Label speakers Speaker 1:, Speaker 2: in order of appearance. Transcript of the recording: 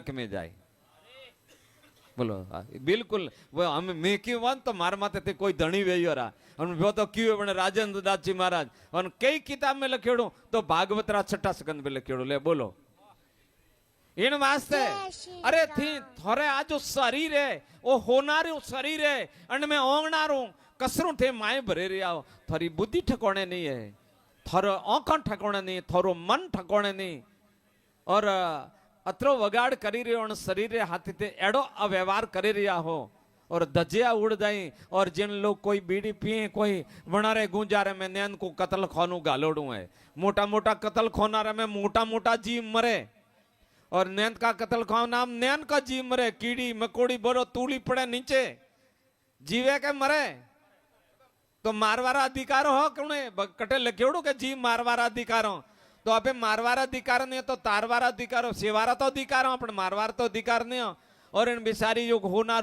Speaker 1: नरक में जाए। बोलो बिल्कुल वो हम मैं क्यों वन तो मार माते ते कोई धनी वेयो रा और वो तो क्यों बने राजेंद्र दास जी महाराज और कई किताब में लखेड़ो तो भागवत रा छठा स्कंद में लखेड़ो ले बोलो इन वास्ते अरे थी थोड़े आज शरीर है वो होनारू शरीर है अन में ओंगनारू कसरू थे माए भरे रिया थारी बुद्धि ठकोने नहीं है थारो आंखों ठकोने नहीं थारो मन ठकोने नहीं और अत्रो वगाड़ करी रहे हो शरीर हाथी ते एड़ो अव्यवहार करी रिया हो और धजिया उड़ जाई और जिन लोग कोई बीड़ी पिए कोई वनारे गुंजारे में नैन को कतल खानू गालोड़ू है मोटा मोटा कतल खोनारे में मोटा मोटा जीव मरे और नैन का कतल खाना नैन का जीव मरे कीड़ी मकोड़ी बोलो तूली पड़े नीचे जीवे के मरे तो मारवारा अधिकारो हो क्यों कटे लखेड़ू के जीव मारवारा अधिकारो तो अबे मारवार अधिकार नहीं तो तारवार अधिकार सेवारा तो अधिकार हो अपन मारवार तो अधिकार नहीं हो और इन बिसारी जो होना